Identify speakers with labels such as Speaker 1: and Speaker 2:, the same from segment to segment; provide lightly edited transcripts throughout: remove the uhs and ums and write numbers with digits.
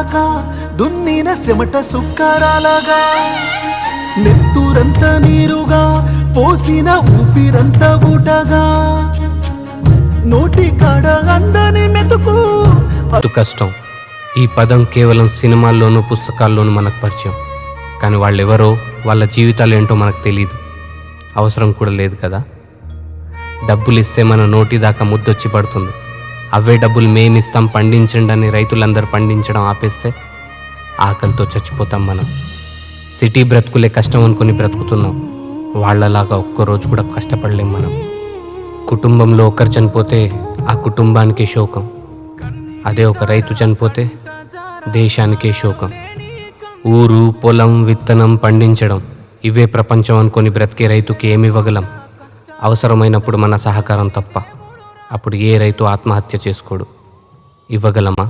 Speaker 1: దాకా దున్నిన చెమట సుక్కరాలగా నెత్తూరంత నీరుగా పోసిన ఊపిరంత ఊటగా నోటి కాడ అందని మెతుకు
Speaker 2: కష్టం. ఈ పదం కేవలం సినిమాల్లోనూ పుస్తకాల్లోనూ మనకు పరిచయం, కానీ వాళ్ళెవరో వాళ్ళ జీవితాలు ఏంటో మనకు తెలియదు, అవసరం కూడా లేదు కదా. డబ్బులు ఇస్తే మన నోటి దాకా ముద్దొచ్చి పడుతుంది. అవే డబ్బులు మేమిస్తాం పండించండి అని రైతులందరూ పండించడం ఆపేస్తే ఆకలితో చచ్చిపోతాం మనం. సిటీ బ్రతుకులే కష్టం అనుకుని బ్రతుకుతున్నాం, వాళ్ళలాగా ఒక్కరోజు కూడా కష్టపడలేం మనం. కుటుంబంలో ఒకరు చనిపోతే ఆ కుటుంబానికే శోకం, అదే ఒక రైతు చనిపోతే దేశానికే శోకం. ఊరు పొలం విత్తనం పండించడం ఇవే ప్రపంచం అనుకొని బ్రతికే రైతుకి ఏమి ఇవ్వగలం? అవసరమైనప్పుడు మన సహకారం తప్ప. అప్పుడు ఏ రైతు ఆత్మహత్య చేసుకోడు. ఇవ్వగలమా?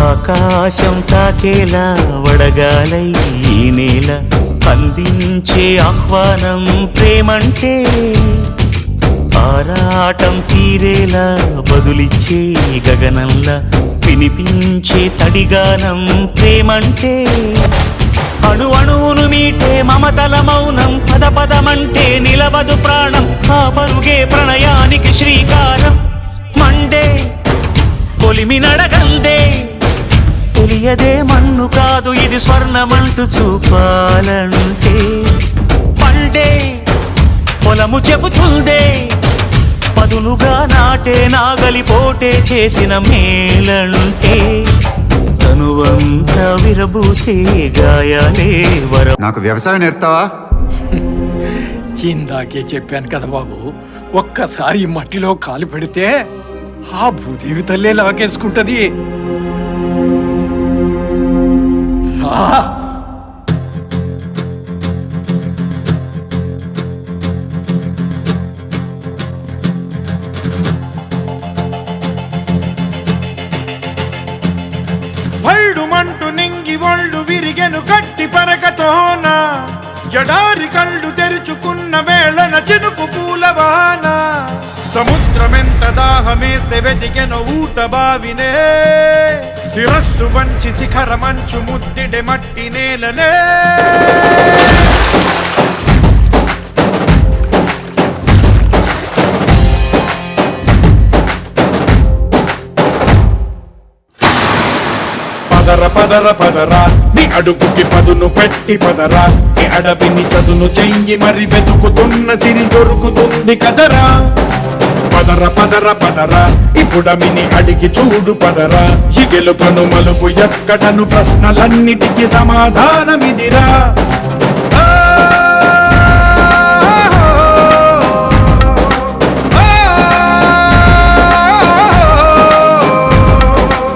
Speaker 3: ఆకాశం తాకేలా వడగాలై ఈ నేల అందించే ఆహ్వానం ప్రేమంటే, ఆరాటం తీరేలా బదులిచ్చే గగనంలా వినిపించే తడిగానం ప్రేమంటే, అణు అణువును మీటే మమతల మౌనం పద పదమంటే నిలవదు ప్రాణం, ఆ పరుగే ప్రణయానికి శ్రీకారం. మండే కొలిమి నడగందే తెలియదే మన్ను కాదు ఇది స్వర్ణమంటూ చూపాలంటే, పండే పొలము చెబుతుందే పదునుగా నాటే నాగలి పోటే చేసిన మేలంటే, తనువంతా విరబూసే గాయాలే వరం.
Speaker 4: నాకు వ్యవసాయం నేర్పుతావా?
Speaker 5: ఇందాకే చెప్పాను కదా బాబు, ఒక్కసారి ఈ మట్టిలో కాలు పెడితే ఆ భూదేవి తల్లే లాగేసుకుంటది.
Speaker 6: భళ్ళుమంటూ నింగి ఒళ్ళు విరిగెను గట్టి పరకతోన, ఎడారి కళ్ళు తెరుచుకున్న వేళన చినుకు పూలవాన, సముద్రమెంత దాహమేస్తే వెతికెను ఊట బావినే, శిరస్సు వంచి శిఖర మంచు ముద్దిడే మట్టి నేలనే. పదర పదర పదరా నీ అడుగుకి పదును పెట్టి పదరా, నీ అడవిని చదును చెయ్యి మరి వెతుకుతున్న సిరి దొరుకుతుంది కదరా. పదర పదర పదరా ఇప్పుడమిని అడిగి చూడు పదరా, ఈ గెలుపను మలుపు ఎక్కడను ప్రశ్నలన్నిటికీ సమాధానమిదిరా.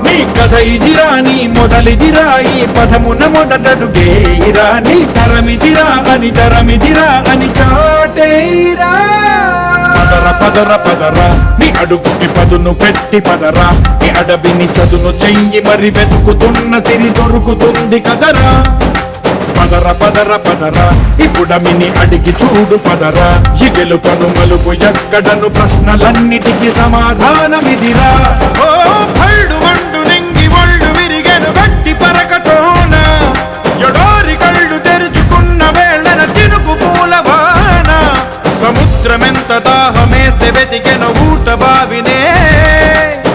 Speaker 6: నీ కథ ఇదిరా, నీ మొదలిదిరా, ఈ పదమున మొదటడుగేయిరా, నీ తరమిదిరా అని తరమిదిరా అని చాటేరా. పదర పదర పదరా నీ అడుగుకి పదును పెట్టి పదరా, నీ అడవిని చదును చెయ్యి మరి వెతుకుతున్న సిరి దొరుకుతుంది కదరా. పదర పదర పదరా ఇప్పుడమిని అడిగి చూడు పదరా, ఈ గెలుపను మలుపు ఎక్కడను ప్రశ్నలన్నిటికీ సమాధానమిదిరా. ఓ భళ్ళు మండు నింగి ఒళ్ళు విరిగెను గట్టి పరకతోన, ఎడారి కళ్ళు తెరుచుకున్న వేళన చినుకు పూలవాన, సముద్రమెంత దాహమేస్తే వెతికెను ఊట బావినే,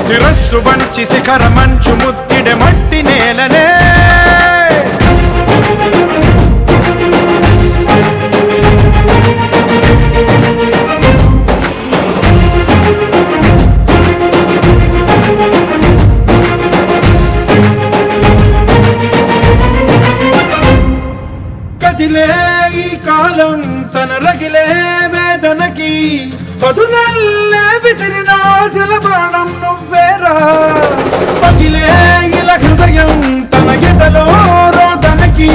Speaker 6: శిరస్సు వంచి శిఖర మంచు ముద్దిడే మట్టి నేలనే. కదిలే ఈ కాలం తన రగిలే వేదనకి, పదునల్లే విసిరిన ఆశల బాణం నువ్వేరా. పగిలే ఇలా హృదయం తన ఎదలో రోదనకి,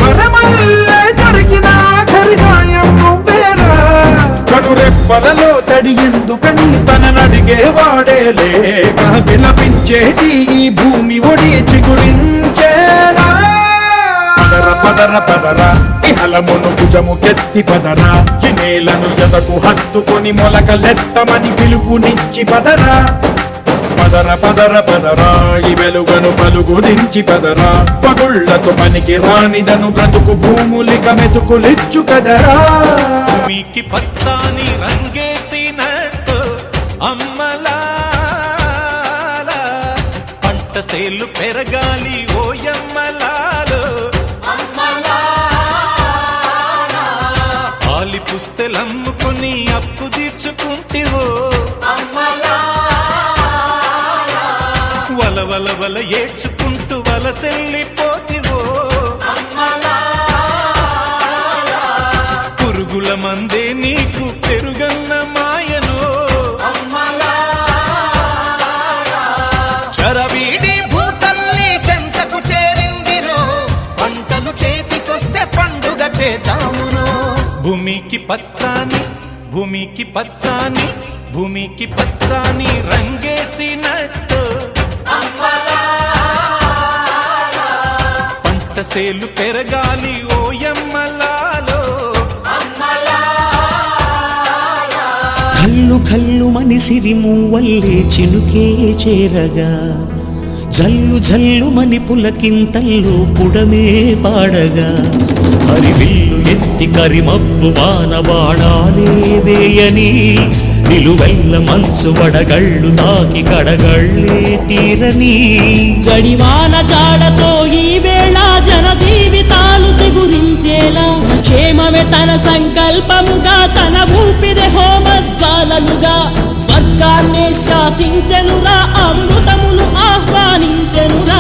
Speaker 6: మరమల్లే దొరికిన ఆఖరి సాయం నువ్వేరా. కనురెప్పలలో తడి ఎందుకని తననడిగేవాడే లేక, విలపించేటి ఈ భూమి ఒడి చిగురించేరా. పదరా ఇహలమును భుజము కెత్తి పదరా ఈ నేలను ఎదకు హత్తుకొని మొలకలెత్తమని పిలుపునిచ్చి పదరా పదర పదర పదరా ఈ వెలుగను పలుగు దించి పదరా పగుళ్లతో పనికి రానిదను బ్రతుకు భూములిక మెతుకులిచ్చు కదరా
Speaker 3: మీకు పచ్చాని రంగేసినట్టు అమ్మలా పంట సేలు పెరగాలి ఓయమ్మలాలు ఆలి పుస్తెలమ్ముకుని అప్పు తీర్చుకుంటివో వల వల వల ఏడ్చుకుంటూ వలసెళ్ళిపోతివో పురుగుల మందే నీకు పెరుగన్న మాయను
Speaker 4: చరవీడి భూతల్లి చెంతకు చేరిందిరో పంటలు చేతికొస్తే పండుగ చేద్దామును
Speaker 3: భూమికి పచ్చాని భూమికి పచ్చాని భూమికి పచ్చాని రంగేసినట్టు పంట సేలు పెరగాలి ఓయమ్మలాలో
Speaker 7: కల్లు కల్లు మనిసిరి మూవల్లే చినుకే చేరగా జల్లు జల్లు మని పులకింతల్లో పుడమే పాడగా హరివిల్లు ఎత్తి కరిమబ్బు వాన బాణాలే వేయని నిలువెల్ల మంచు వడగళ్ళు తాకి కడగళ్ళే తీరని
Speaker 8: జడివాన జాడతో ఈ వేళ జన జీవితాలు చిగురించేలా క్షేమమే తన సంకల్పముగా తన ఊపిరి హోమజ్వాలలుగా స్వర్గాన్నే శాసించెనురా అమృతములు ఆహ్వానించెనురా